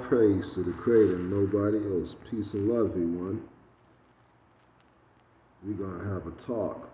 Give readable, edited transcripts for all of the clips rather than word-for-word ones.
praise to the Creator and nobody else. Peace and love, everyone. We're going to have a talk.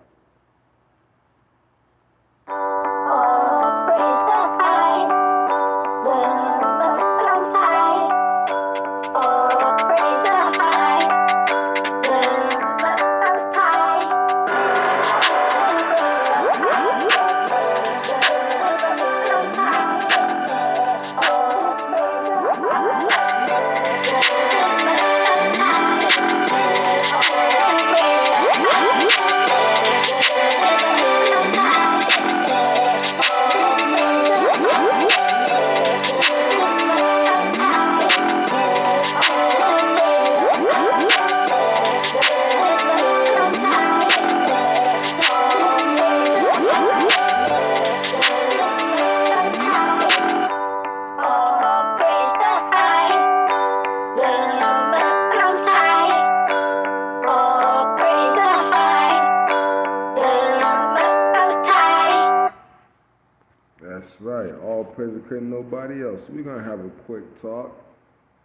That's right. All praise the Creator, nobody else. So we're going to have a quick talk.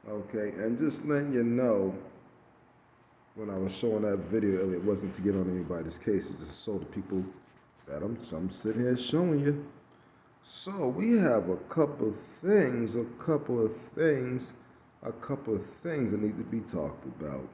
Okay. And just letting you know, when I was showing that video, it wasn't to get on anybody's case. It's just so the people that I'm sitting here showing you. So we have a couple of things that need to be talked about.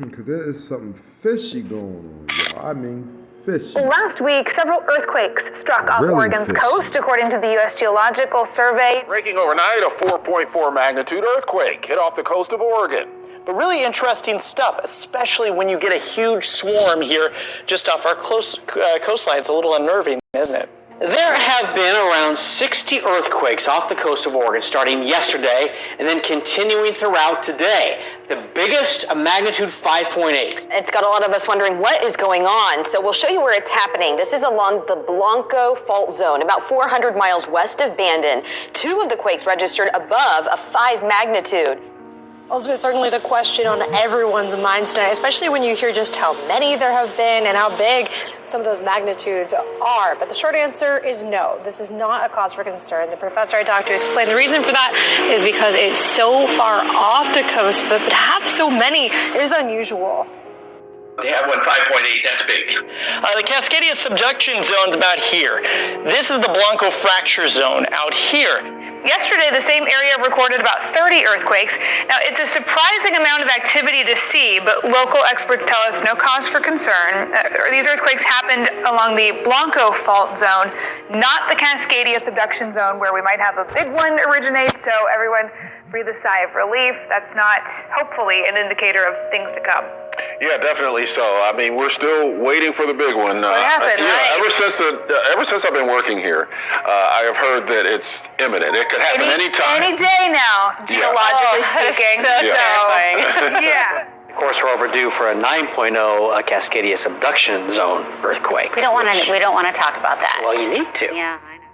Because there is something fishy going on, y'all. I mean, fishy. Last week, several earthquakes struck off Oregon's coast, according to the U.S. Geological Survey. Breaking overnight, a 4.4 magnitude earthquake hit off the coast of Oregon. But really interesting stuff, especially when you get a huge swarm here just off our coastline. It's a little unnerving, isn't it? There have been around 60 earthquakes off the coast of Oregon starting yesterday and then continuing throughout today. The biggest, a magnitude 5.8. It's got a lot of us wondering what is going on, so we'll show you where it's happening. This is along the Blanco Fault Zone, about 400 miles west of Bandon. Two of the quakes registered above a 5 magnitude. Elizabeth, certainly the question on everyone's minds tonight, especially when you hear just how many there have been and how big some of those magnitudes are. But the short answer is no. This is not a cause for concern. The professor I talked to explained the reason for that is because it's so far off the coast, but to have so many is unusual. They have one 5.8, that's big. The Cascadia subduction zone's about here. This is the Blanco fracture zone out here. Yesterday, the same area recorded about 30 earthquakes. Now, it's a surprising amount of activity to see, but local experts tell us no cause for concern. These earthquakes happened along the Blanco fault zone, not the Cascadia subduction zone, where we might have a big one originate, so everyone breathe a sigh of relief. That's not, hopefully, an indicator of things to come. Yeah, definitely so. I mean, we're still waiting for the big one. What happened, right? Ever since I've been working here, I have heard that it's imminent. It could happen any time. Any day now, geologically speaking. So terrifying. Yeah. Of course, we're overdue for a 9.0 Cascadia subduction zone earthquake. We don't want to talk about that. Well, you need to. Yeah, I know.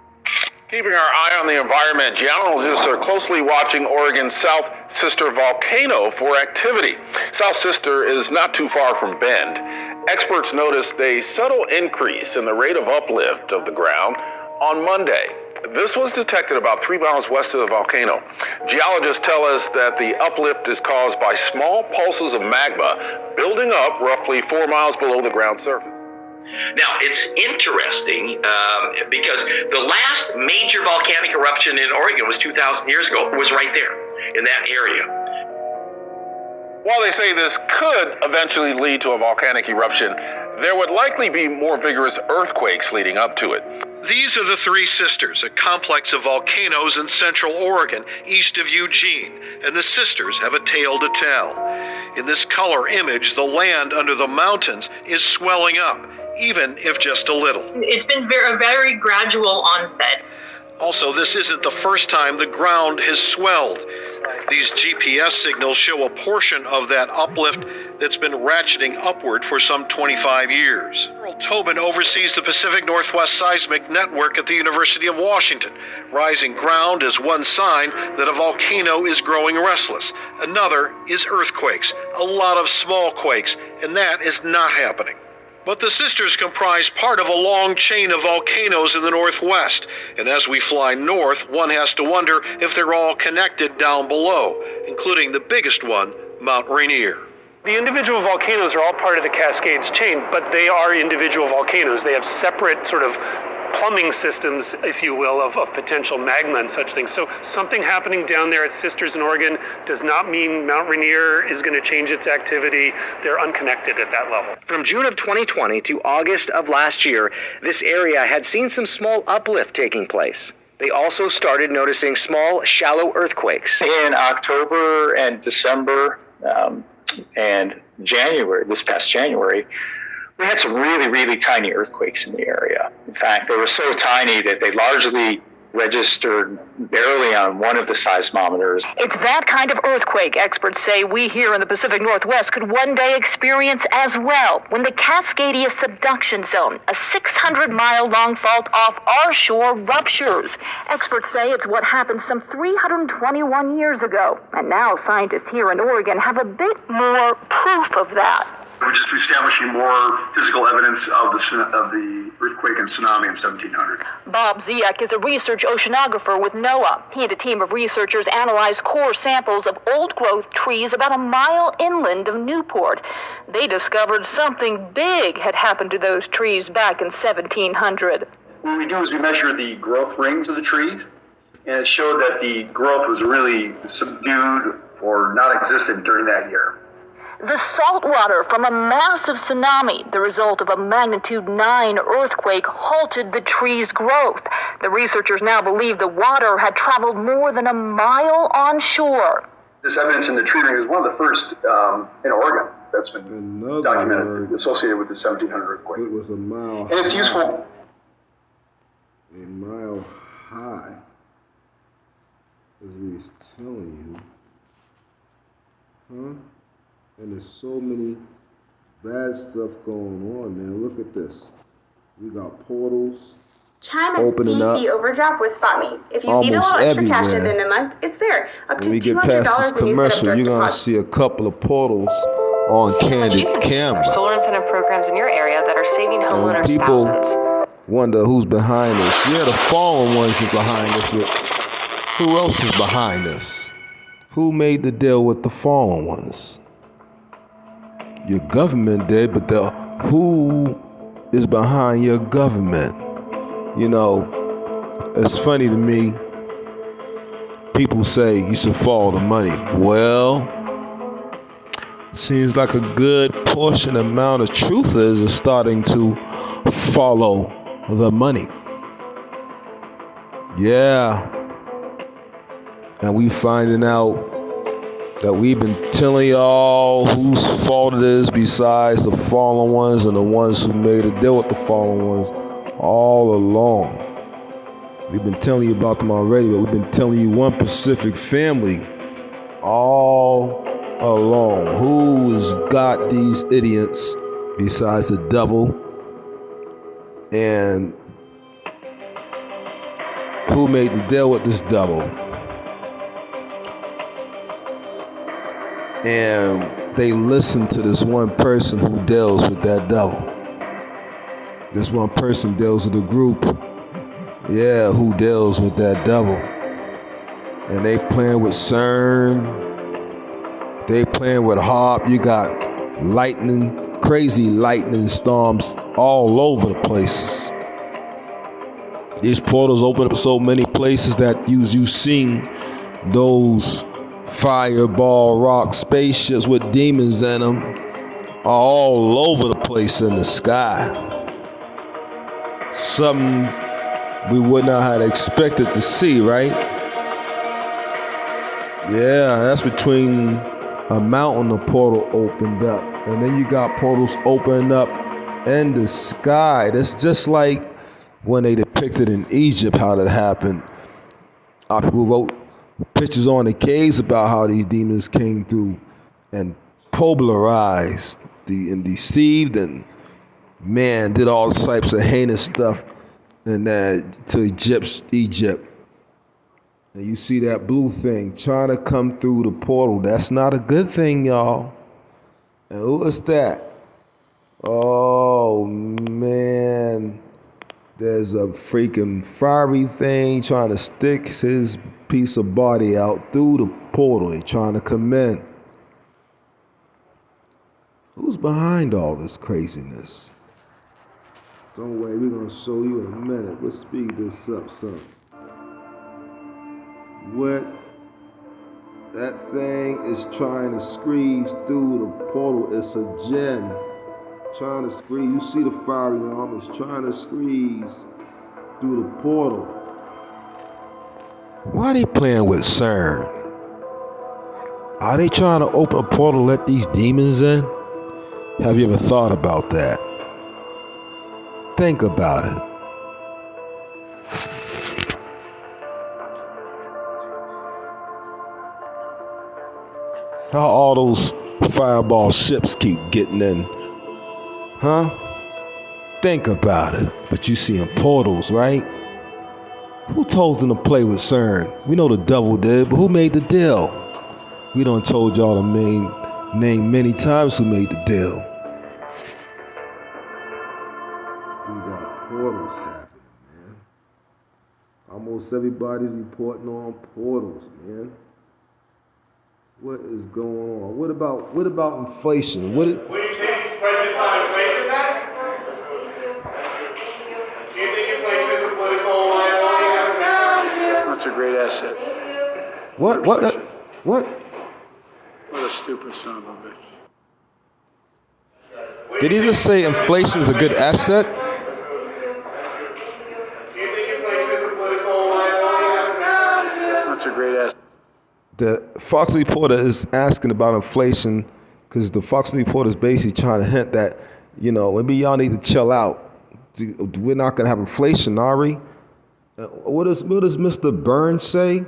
Keeping our eye on the environment, geologists are closely watching Oregon's South Sister volcano for activity. South Sister is not too far from Bend. Experts noticed a subtle increase in the rate of uplift of the ground on Monday. This was detected about 3 miles west of the volcano. Geologists tell us that the uplift is caused by small pulses of magma building up roughly 4 miles below the ground surface. Now, it's interesting because the last major volcanic eruption in Oregon was 2,000 years ago. It was right there in that area. While they say this could eventually lead to a volcanic eruption, there would likely be more vigorous earthquakes leading up to it. These are the Three Sisters, a complex of volcanoes in central Oregon, east of Eugene, and the sisters have a tale to tell. In this color image, the land under the mountains is swelling up, even if just a little. It's been a very gradual onset. Also, this isn't the first time the ground has swelled. These GPS signals show a portion of that uplift that's been ratcheting upward for some 25 years. Tobin oversees the Pacific Northwest Seismic Network at the University of Washington. Rising ground is one sign that a volcano is growing restless. Another is earthquakes, a lot of small quakes, and that is not happening. But the sisters comprise part of a long chain of volcanoes in the northwest, and as we fly north, one has to wonder if they're all connected down below, including the biggest one, Mount Rainier. The individual volcanoes are all part of the Cascades chain, but they are individual volcanoes. They have separate sort of plumbing systems, if you will, of potential magma and such things. So something happening down there at Sisters in Oregon does not mean Mount Rainier is going to change its activity. They're unconnected at that level. From June of 2020 to August of last year, this area had seen some small uplift taking place. They also started noticing small, shallow earthquakes. In October and December and January, this past January, we had some really, really tiny earthquakes in the area. In fact, they were so tiny that they largely registered barely on one of the seismometers. It's that kind of earthquake, experts say, we here in the Pacific Northwest could one day experience as well when the Cascadia subduction zone, a 600-mile-long fault off our shore, ruptures. Experts say it's what happened some 321 years ago, and now scientists here in Oregon have a bit more proof of that. We're just establishing more physical evidence of the earthquake and tsunami in 1700. Bob Ziak is a research oceanographer with NOAA. He and a team of researchers analyzed core samples of old-growth trees about a mile inland of Newport. They discovered something big had happened to those trees back in 1700. What we do is we measure the growth rings of the trees, and it showed that the growth was really subdued or non-existent during that year. The salt water from a massive tsunami, the result of a magnitude 9 earthquake, halted the tree's growth. The researchers now believe the water had traveled more than a mile onshore. This evidence in the tree ring is one of the first in Oregon that's been documented, associated with the 1700 earthquake. It was a mile and it's high. Useful. A mile high, as we was telling you. Huh? And there's so many bad stuff going on, man. Look at this. We got portals. Chime is beat the overdraft with SpotMe. If you need a little extra cash at the end of the month, it's there. Up to $200 when you set up direct you're gonna deposit. see a couple of portals on candid camera. Solar incentive programs in your area that are saving homeowners People thousands. wonder who's behind this. Yeah, the fallen ones is behind this. But who else is behind this? Who made the deal with the fallen ones? Your government did, but who is behind your government? You know, it's funny to me. People say you should follow the money. Well, seems like a good portion amount of truthers are starting to follow the money. Yeah. And we finding out that we've been telling y'all whose fault it is besides the fallen ones and the ones who made a deal with the fallen ones all along. We've been telling you about them already, but we've been telling you one Pacific family all along. Who's got these idiots besides the devil? And who made the deal with this devil? And they listen to this one person who deals with that devil. This one person deals with a group, who deals with that devil. And they playing with CERN. They playing with HARP. You got lightning, crazy lightning storms all over the places. These portals open up so many places that you seen those fireball rock spaceships with demons in them all over the place in the sky. Something we would not have expected to see, right? Yeah, that's between a mountain, a portal opened up, and then you got portals opening up in the sky. That's just like when they depicted in Egypt how that happened. People wrote pictures on the caves about how these demons came through and polarized and deceived and did all types of heinous stuff and to Egypt. And you see that blue thing trying to come through the portal. That's not a good thing, y'all. And who is that? Oh, man. There's a freaking fiery thing trying to stick his piece of body out through the portal. They trying to come in. Who's behind all this craziness? Don't worry, we're going to show you in a minute. Let's speed this up some. What that thing is trying to squeeze through the portal. It's a gem. Trying to squeeze. You see the fiery arm. It's trying to squeeze through the portal. Why are they playing with CERN? Are they trying to open a portal to let these demons in? Have you ever thought about that? Think about it. How all those fireball ships keep getting in? Huh? Think about it. But you see in portals, right? Who told them to play with CERN? We know the devil did, but who made the deal? We done told y'all the name many times who made the deal. We got portals happening, man. Almost everybody's reporting on portals, man. What is going on? What about inflation? What do you think President inflation back? Do you think inflation is a political liability? That's a great asset. What? What a stupid son of a bitch. Did he just say inflation is a good asset? Do you think inflation is a political liability? That's a great asset. The Fox reporter is asking about inflation because the Fox reporter is basically trying to hint that, maybe y'all need to chill out. We're not going to have inflation, are we? What does Mr. Burns say?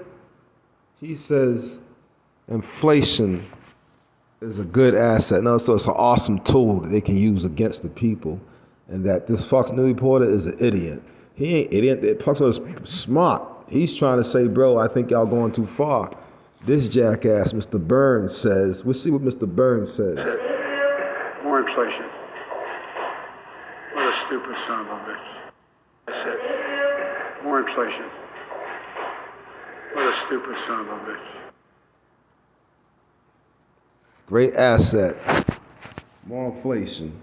He says inflation is a good asset. No, so it's an awesome tool that they can use against the people. And that this Fox News reporter is an idiot. He ain't idiot. Fox News is smart. He's trying to say, bro, I think y'all going too far. This jackass, Mr. Burns, says, we'll see what Mr. Burns says. More inflation. What a stupid son of a bitch. That's it. More inflation. What a stupid son of a bitch. Great asset. More inflation.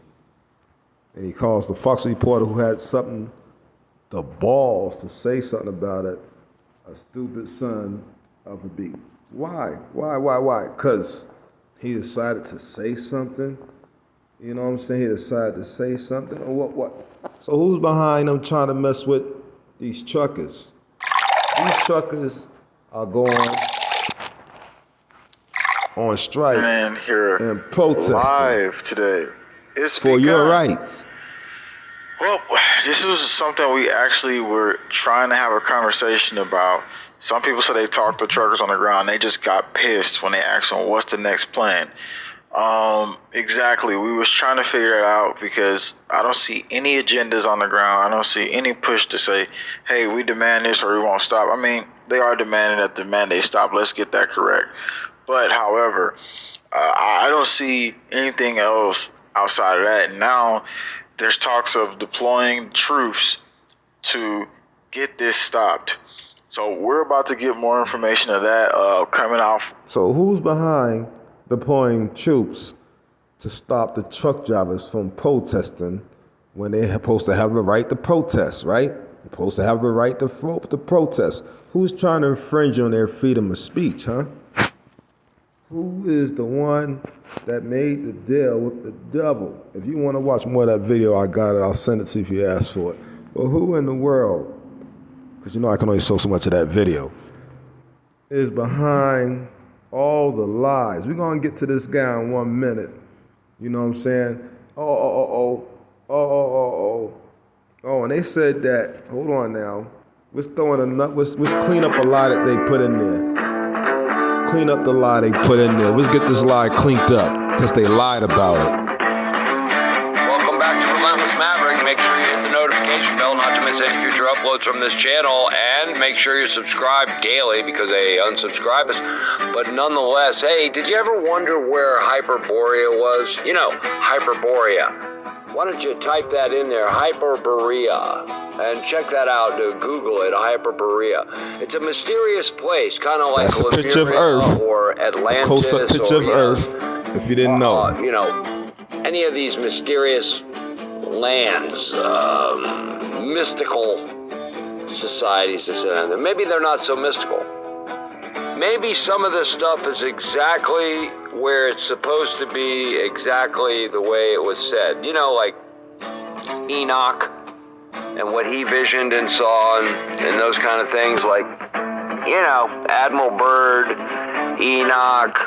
And he calls the Fox reporter who had the balls to say something about it, a stupid son of a beat. Why? Because he decided to say something. You know what I'm saying? He decided to say something. Or what? So who's behind them trying to mess with these truckers? These truckers are going on strike and protesting live today. It's for your rights. Well, this was something we actually were trying to have a conversation about. Some people said they talked to truckers on the ground. They just got pissed when they asked them, what's the next plan? Exactly. We was trying to figure it out because I don't see any agendas on the ground. I don't see any push to say, hey, we demand this or we won't stop. I mean, they are demanding that the mandate stop. Let's get that correct. But however, I don't see anything else outside of that. Now there's talks of deploying troops to get this stopped. So we're about to get more information of that coming off. So who's behind deploying troops to stop the truck drivers from protesting when they're supposed to have the right to protest, right? They're supposed to have the right to protest. Who's trying to infringe on their freedom of speech, huh? Who is the one that made the deal with the devil? If you want to watch more of that video, I got it. I'll send it to you if you ask for it. But who in the world, because I can only show so much of that video, is behind all the lies? We're going to get to this guy in 1 minute. You know what I'm saying? Oh, and they said that, hold on now, let's clean up a lie that they put in there. Clean up the lie they put in there. Let's get this lie cleaned up, because they lied about it. Welcome back to Relentless Maverick. Make sure you hit the notification bell not to miss any future uploads from this channel, and make sure you subscribe daily because they unsubscribe us. But nonetheless, hey, did you ever wonder where Hyperborea was? You know, Hyperborea. Why don't you type that in there, Hyperborea, and check that out. Google it, Hyperborea. It's a mysterious place, kind of like That's a picture of Earth. or Atlantis, A close-up picture of Earth, if you didn't know. Any of these mysterious lands, mystical societies that sit on there. Maybe they're not so mystical. Maybe some of this stuff is exactly where it's supposed to be, exactly the way it was said. You know, like Enoch and what he visioned and saw and those kind of things. Like, you know, Admiral Byrd, Enoch,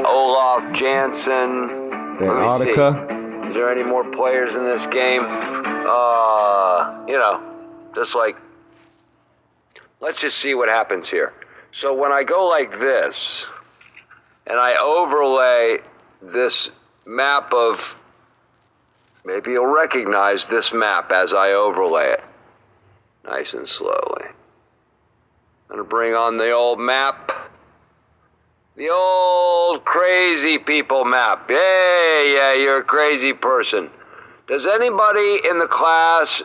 Olaf Jansen. Antarctica. Is there any more players in this game? You know, just like, let's just see what happens here. So when I go like this, and I overlay this map of, maybe you'll recognize this map as I overlay it, nice and slowly. I'm gonna bring on the old map. The old crazy people map. Yeah, you're a crazy person. Does anybody in the class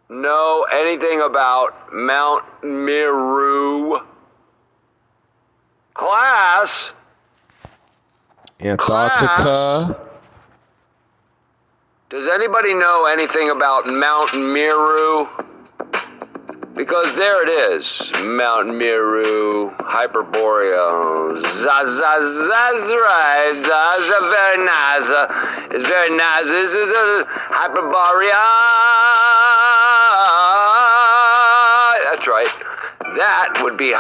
know anything about Mount Meru? Class? Antarctica. Class? Does anybody know anything about Mount Meru? Because there it is, Mount Meru, Hyperborea. That's right. That's very nice. It's very nice. This is a Hyperborea. That's right. That would be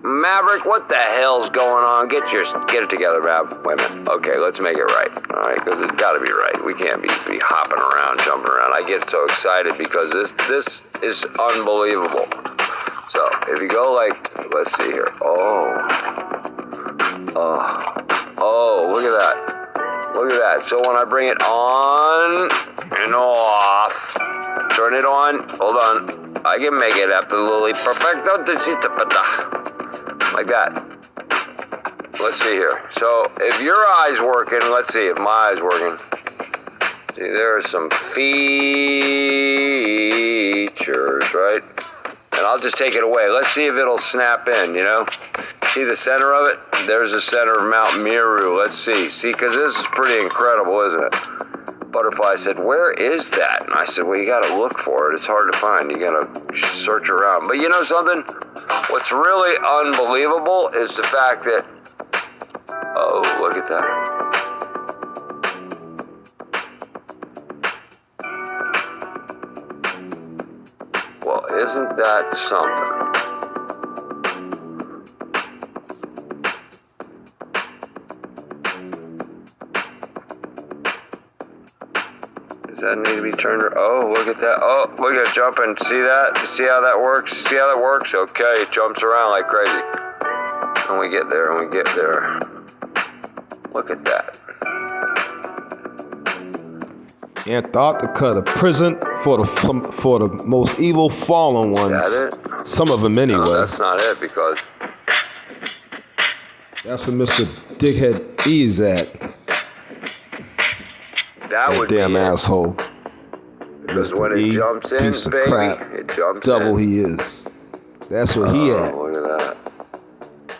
Maverick, what the hell's going on? Get it together, Mav. Wait a minute. Okay, let's make it right. All right, because it's got to be right. We can't be hopping around, jumping around. I get so excited because this is unbelievable. So if you go like, let's see here. Oh, look at that. Look at that. So when I bring it on and off, turn it on. Hold on. I can make it absolutely perfecto. Like that. Let's see here. So if your eye's working, let's see if my eye's working. See, there are some features, right? And I'll just take it away. Let's see if it'll snap in, you know? See the center of it? There's the center of Mount Meru. Let's see. See, because this is pretty incredible, isn't it? Butterfly said, where is that? And I said, well, you got to look for it. It's hard to find. You got to search around. But you know something? What's really unbelievable is the fact that, oh, look at that. Well, isn't that something? Does that need to be turned? Oh, look at that. Oh, look at it jumping. See that? See how that works? See how that works? Okay, it jumps around like crazy. And we get there, and we get there. Look at that. Antarctica, the prison for the most evil fallen ones. Is that it? Some of them anyway. No, that's not it, because that's where Mr. Dickhead E is at. That would damn be asshole. Because Mr. when it jumps in, piece of baby, crap, it jumps double in. he is. That's where he at. Look at that.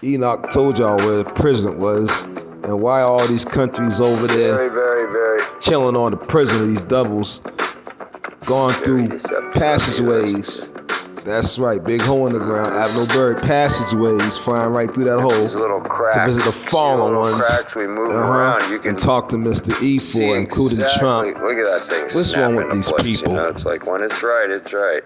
Enoch told y'all where the prison was and why all these countries over there Very chilling on the prison of these doubles, going through passageways. That's right, big hole in the ground. Admiral Byrd passageways, flying right through that hole These little cracks, to visit the fallen ones. Cracks we move around. You can and talk to Mr. E for, including Trump. Look at that thing. What's wrong with these people? You know, it's like when it's right, it's right.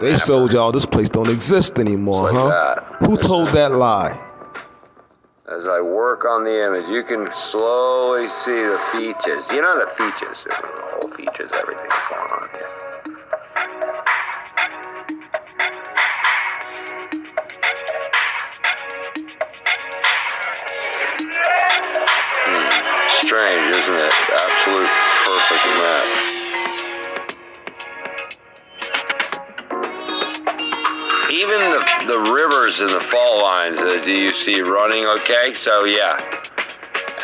They told y'all this place don't exist anymore, It's like huh? that. Who told that lie? As I work on the image, you can slowly see the features. You know the features, the whole features, everything that's going on here. Strange, isn't it? Absolute perfect match. Even the rivers and the fault lines that you see running, okay? So yeah.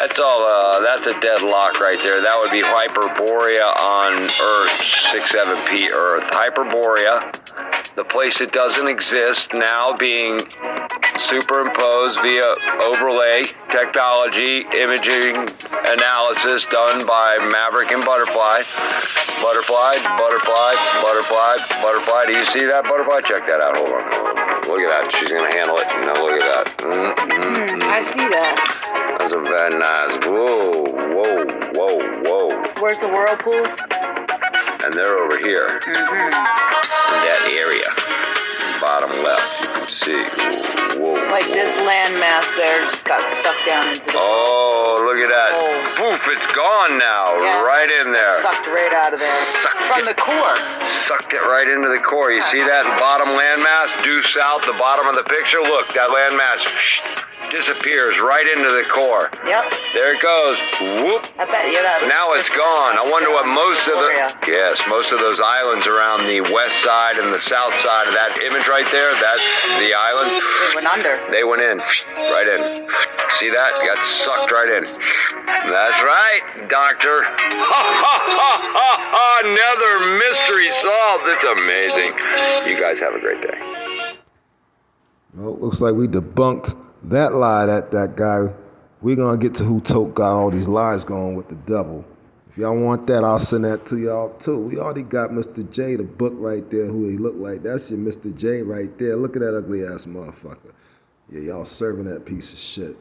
That's all. That's a deadlock right there. That would be Hyperborea on Earth, 6-7P Earth. Hyperborea, the place that doesn't exist, now being superimposed via overlay technology, imaging analysis done by Maverick and Butterfly. Butterfly. Do you see that butterfly? Check that out. Hold on. Look at that. She's gonna handle it. Now look at that. I see that. That's a very nice. Whoa. Where's the whirlpools? And they're over here. In that area. Bottom left, you can see. Whoa. Like this landmass there just got sucked down into the. Oh, look at that. Poof, it's gone now. Yeah, right in there. Sucked right out of there. From the core. Sucked it right into the core. You see that bottom landmass due south, the bottom of the picture? Look, that landmass disappears right into the core. Yep. There it goes. Whoop. I bet you that was. Now it's gone. I wonder what most of those islands around the west side and the south side of that image right there, that's the island. They went under. They went in. Right in. See that? Got sucked right in. That's right, Doctor. Another mystery solved. It's amazing. You guys have a great day. Well, looks like we debunked that lie that guy. We're going to get to who got all these lies going with the devil. If y'all want that, I'll send that to y'all too. We already got Mr. J, the book right there, who he looked like. That's your Mr. J right there. Look at that ugly ass motherfucker. Yeah, y'all serving that piece of shit.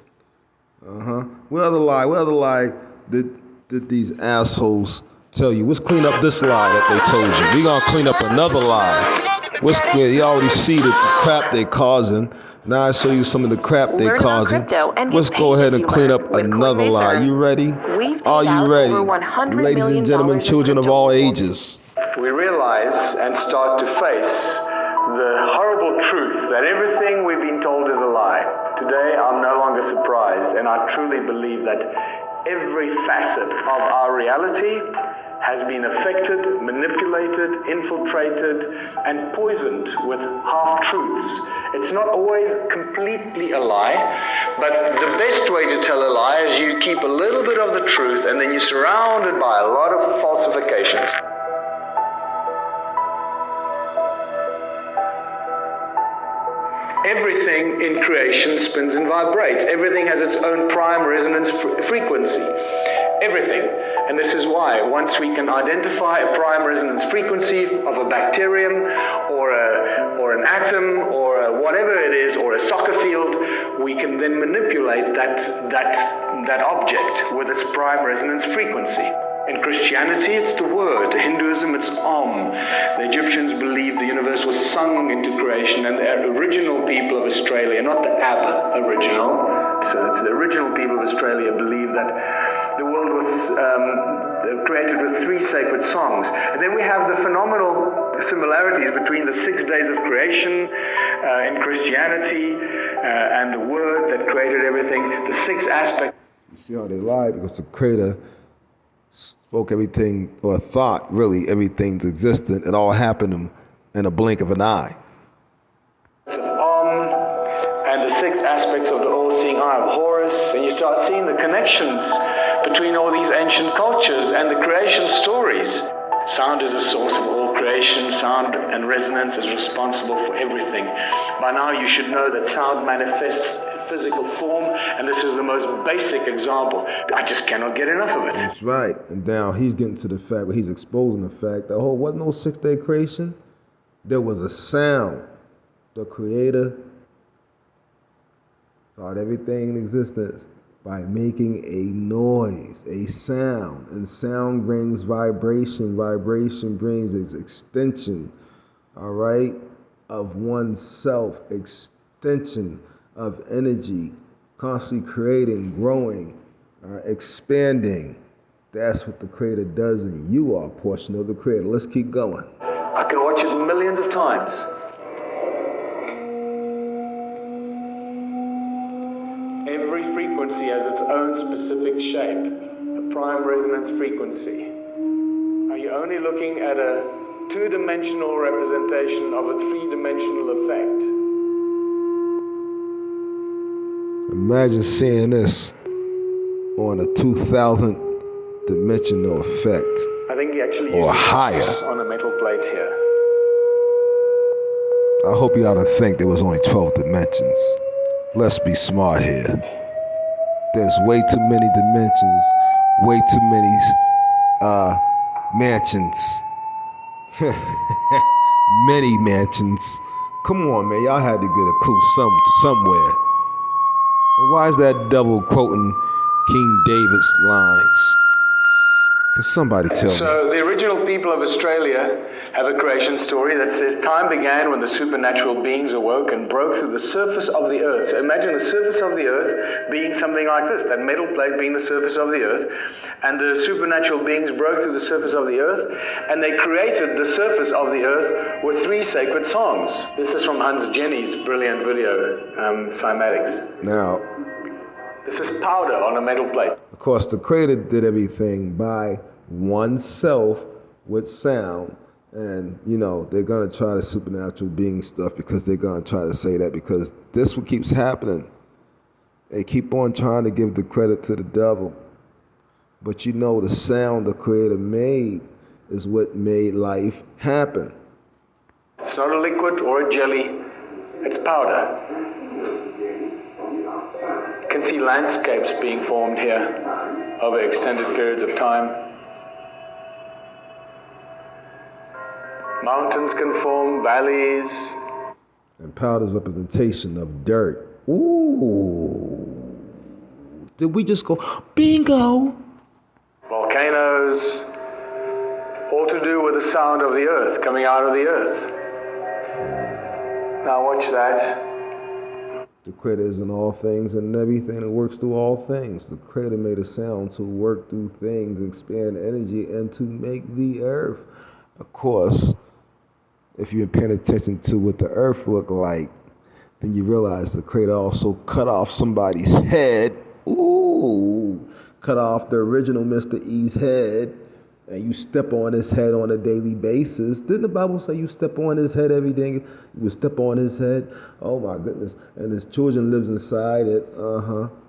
What other lie did these assholes tell you? Let's clean up this lie that they told you. We gonna clean up another lie. You already see the crap they causing. Now I show you some of the crap they causing. Let's go ahead and clean up another lie. You ready? Are you ready? Ladies and gentlemen, children of all ages. We realize and start to face the horrible truth that everything we've been told is a lie. Today, I'm no longer surprised, and I truly believe that every facet of our reality has been affected, manipulated, infiltrated, and poisoned with half-truths. It's not always completely a lie, but the best way to tell a lie is you keep a little bit of the truth and then you're surrounded by a lot of falsifications. Everything in creation spins and vibrates. Everything has its own prime resonance frequency. Everything. And this is why once we can identify a prime resonance frequency of a bacterium or an atom or whatever it is, or a soccer field, we can then manipulate that object with its prime resonance frequency. In Christianity, it's the word. In Hinduism, it's Om. The Egyptians believed the universe was sung into creation, and the original people of Australia, not the aboriginal, so it's the original people of Australia believed that the world was created with 3 sacred songs. And then we have the phenomenal similarities between the 6 days of creation in Christianity and the word that created everything, the 6 aspects. You see how they lie? Because the Creator spoke everything, or thought really everything's existent. It all happened in a blink of an eye. And the 6 aspects of the all-seeing eye of Horus, and you start seeing the connections between all these ancient cultures and the creation stories. Sound is the source of all creation. Sound and resonance is responsible for everything. By now you should know that sound manifests physical form, and this is the most basic example. I just cannot get enough of it. That's right. And now he's getting to the fact where he's exposing the fact that wasn't no 6-day creation. There was a sound. The Creator thought everything in existence by making a noise, a sound. And sound brings vibration. Vibration brings its extension, all right, of oneself, extension of energy, constantly creating, growing, expanding. That's what the Creator does, and you are a portion of the Creator. Let's keep going. I can watch it millions of times. Every frequency has its own specific shape, a prime resonance frequency. Are you only looking at a 2-dimensional representation of a 3-dimensional effect? Imagine seeing this on a 2,000th dimensional effect. I think he actually or uses higher. on a metal plate here. I hope y'all don't think there was only 12 dimensions. Let's be smart here. There's way too many dimensions, way too many mansions. Many mansions. Come on, man, y'all had to get a clue somewhere. Why is that double quoting King David's lines? Can somebody tell me? So the original people of Australia have a creation story that says time began when the supernatural beings awoke and broke through the surface of the earth. So imagine the surface of the earth being something like this, that metal plate being the surface of the earth, and the supernatural beings broke through the surface of the earth, and they created the surface of the earth with 3 sacred songs. This is from Hans Jenny's brilliant video, Cymatics. Now, this is powder on a metal plate. Of course, the Creator did everything by oneself with sound. And, you know, they're going to try the supernatural being stuff because they're going to try to say that because this what keeps happening. They keep on trying to give the credit to the devil. But you know, the sound the Creator made is what made life happen. It's not a liquid or a jelly, it's powder. You can see landscapes being formed here over extended periods of time. Mountains can form, valleys. And powder's representation of dirt. Ooh. Did we just go bingo? Volcanoes, all to do with the sound of the earth, coming out of the earth. Now watch that. The Creator is in all things and everything that works through all things. The Creator made a sound to work through things, expand energy, and to make the earth. Of course, if you've been paying attention to what the earth looked like, then you realize the Creator also cut off somebody's head. Ooh, cut off the original Mr. E's head, and you step on his head on a daily basis. Didn't the Bible say you step on his head every day? You would step on his head. Oh my goodness. And his children lives inside it.